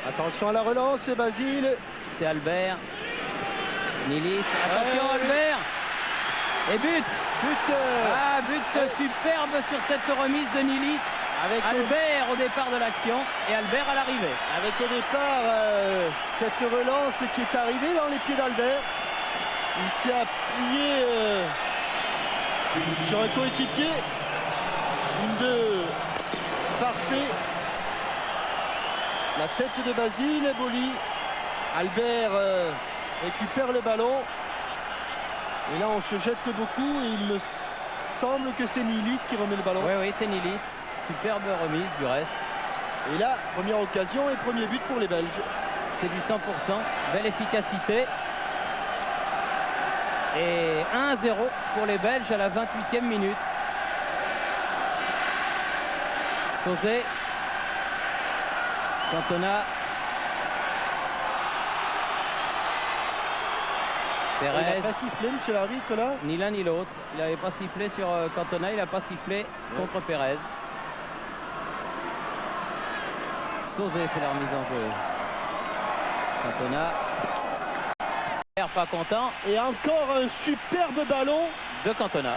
Attention à la relance, c'est Basile. C'est Albert. Nilis, attention Albert. Et but. But superbe sur cette remise de Nilis. Avec Albert au départ de l'action et Albert à l'arrivée. Avec au départ cette relance qui est arrivée dans les pieds d'Albert. Il s'est appuyé sur un coéquipier. Une deux parfait. La tête de Basile, Boli. Albert récupère le ballon. Et là on se jette beaucoup et il me semble que c'est Nilis qui remet le ballon. Oui, c'est Nilis. Superbe remise du reste. Et là, première occasion et premier but pour les Belges. C'est du 100%. Belle efficacité. Et 1-0 pour les Belges à la 28e minute. Sauzet. Cantona. Pérez. Il n'a pas sifflé, monsieur l'arbitre, là? Ni l'un ni l'autre. Il n'avait pas sifflé sur Cantona, il n'a pas sifflé contre Pérez. Sauzet fait la remise en jeu. Cantona. Pas content. Et encore un superbe ballon de Cantona.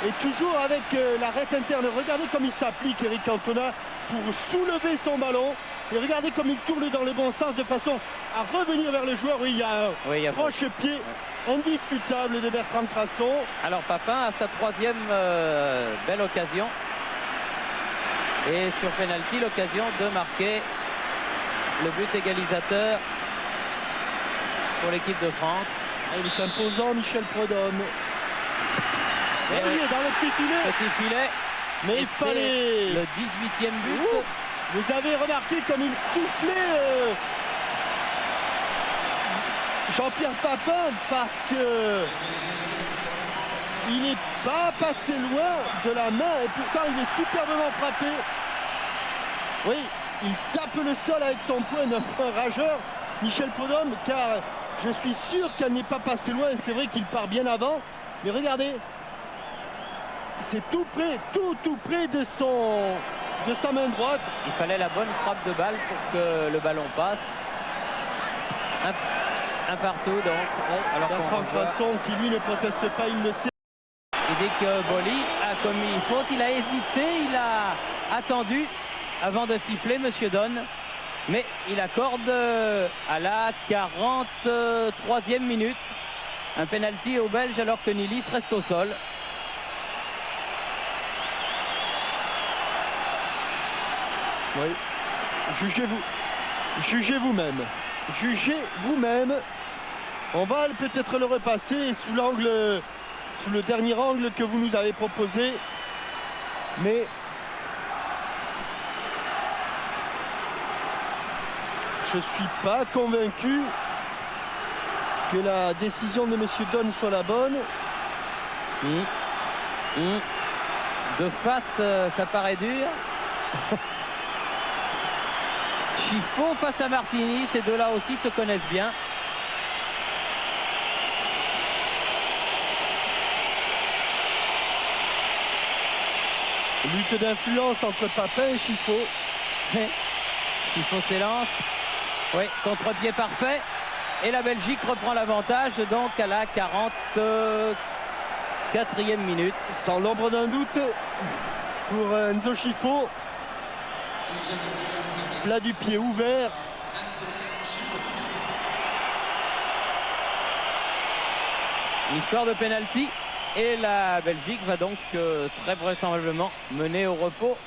Et toujours avec l'arête interne. Regardez comme il s'applique, Eric Cantona, pour soulever son ballon. Et regardez comme il tourne dans le bon sens de façon à revenir vers le joueur. Oui, il y a un croche-pied indiscutable de Bertrand Crasson. Alors Papin a sa troisième belle occasion. Et sur penalty, l'occasion de marquer le but égalisateur pour l'équipe de France. Il est imposant, Michel Prudhomme. Et il est dans le petit filet. Mais il fallait... le 18e but. Vous avez remarqué comme il soufflait Jean-Pierre Papin, parce que il n'est pas passé loin de la main et pourtant il est superbement frappé. Oui, il tape le sol avec son poing d'un point rageur, Michel Prudhomme, car je suis sûr qu'elle n'est pas passée loin. C'est vrai qu'il part bien avant, mais regardez, c'est tout près, tout près de sa main droite. Il fallait la bonne frappe de balle pour que le ballon passe. Un partout donc. Ouais, alors Bertrand Crasson qui lui ne proteste pas, il le sait. Et dès que Boli a commis faute, il a hésité, il a attendu avant de siffler, monsieur Donne. Mais il accorde à la 43e minute un penalty aux Belges alors que Nilis reste au sol. Oui, jugez vous-même. Jugez vous-même. On va peut-être le repasser sous le dernier angle que vous nous avez proposé. Mais je ne suis pas convaincu que la décision de M. Donne soit la bonne. De face, ça paraît dur. Chiffon face à Martini, ces deux-là aussi se connaissent bien. Lutte d'influence entre Papin et Chiffon. Chiffon s'élance. Oui, contre-pied parfait. Et la Belgique reprend l'avantage donc à la 44e minute. Sans l'ombre d'un doute pour Enzo Chiffon. Plat du pied ouvert. L'histoire de penalty. Et la Belgique va donc très vraisemblablement mener au repos.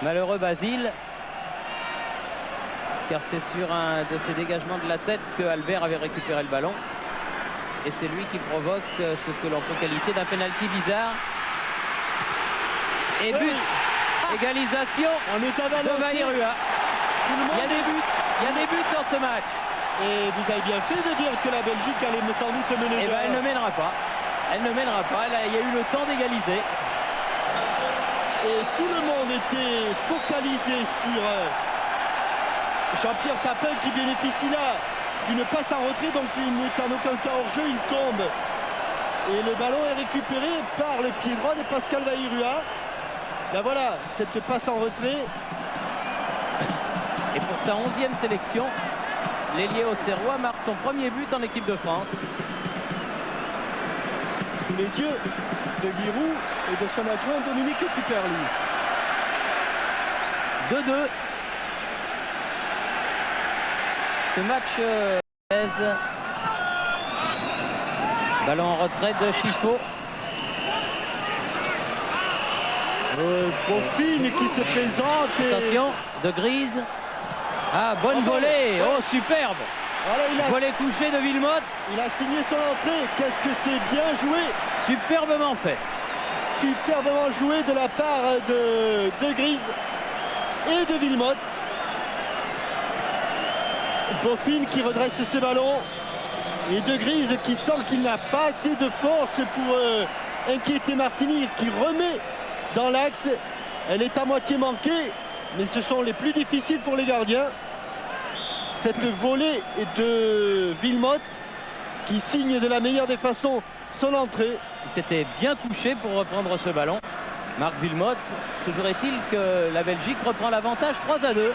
Malheureux Basile. Car c'est sur un de ses dégagements de la tête que Albert avait récupéré le ballon. Et c'est lui qui provoque ce que l'on peut qualifier d'un penalty bizarre. Et but. Égalisation de Vairua. Il y a des buts dans ce match. Et vous avez bien fait de dire que la Belgique allait sans doute mener. Eh bien, elle ne mènera pas. Elle ne mènera pas. Il y a eu le temps d'égaliser. Et tout le monde était focalisé sur Jean-Pierre Papin qui bénéficie là d'une passe en retrait. Donc il n'est en aucun cas hors jeu. Il tombe. Et le ballon est récupéré par le pied droit de Pascal Vairua. Là voilà, cette passe en retrait. sa 11e sélection. L'ailier auxerrois marque son premier but en équipe de France. Sous les yeux de Giroud et de son adjoint Dominique Piperly. 2-2. Ce match 16. Ballon en retrait de Chifo. Boffin qui se présente. Attention, de Grise. Ah, bonne volée. Oh, superbe. Voilà, Volée couchée de Wilmots. Il a signé son entrée. Qu'est-ce que c'est bien joué. Superbement fait. Superbement joué de la part de Grise et de Wilmots. Boffin qui redresse ses ballons. Et de Grise qui sent qu'il n'a pas assez de force pour inquiéter Martini, qui remet dans l'axe. Elle est à moitié manquée, mais ce sont les plus difficiles pour les gardiens. Cette volée de Wilmots qui signe de la meilleure des façons son entrée. Il s'était bien couché pour reprendre ce ballon. Marc Wilmots. Toujours est-il que la Belgique reprend l'avantage 3-2.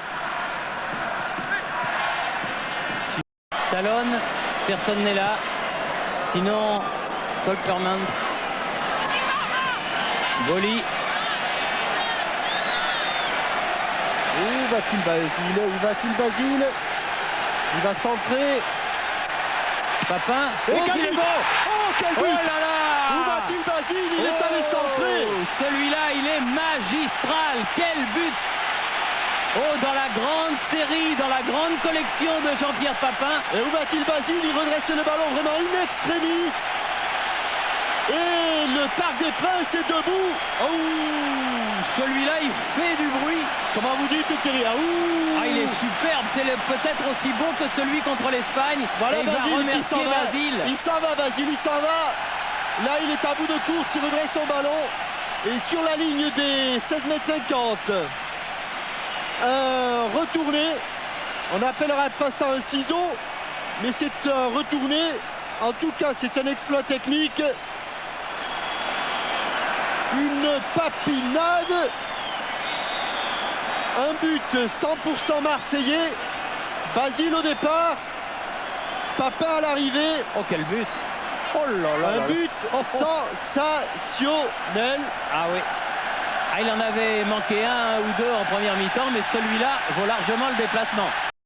Talonne, personne n'est là. Sinon, Colpermans. Boly. Où va-t-il Basile? Où va-t-il Basile? Il va centrer. Papin. Et Oh, quel il est but! beau! Oh, quel but! Oh là là! Où va-t-il Basile? Il est allé centrer. Celui-là, il est magistral. Quel but! Oh, dans la grande série, dans la grande collection de Jean-Pierre Papin. Et où va-t-il Basile? Il redresse le ballon vraiment in extremis. Et le Parc des Princes est debout. Oh, celui-là, il fait du bruit. Comment vous dites, Thierry? Ah, il est superbe. C'est peut-être aussi beau que celui contre l'Espagne. Voilà et il va Basile qui remercier s'en va. Basile. Il s'en va, Basile, il s'en va. Là, il est à bout de course. Il redresse son ballon. Et sur la ligne des 16,50 m, un retourné. On appellera de passant un ciseau, mais c'est un retourné. En tout cas, c'est un exploit technique. Une papinade. Un but 100% marseillais. Basile au départ. Papin à l'arrivée. Oh, quel but! Oh là là! Un but sensationnel. Ah oui. Ah, il en avait manqué un ou deux en première mi-temps, mais celui-là vaut largement le déplacement.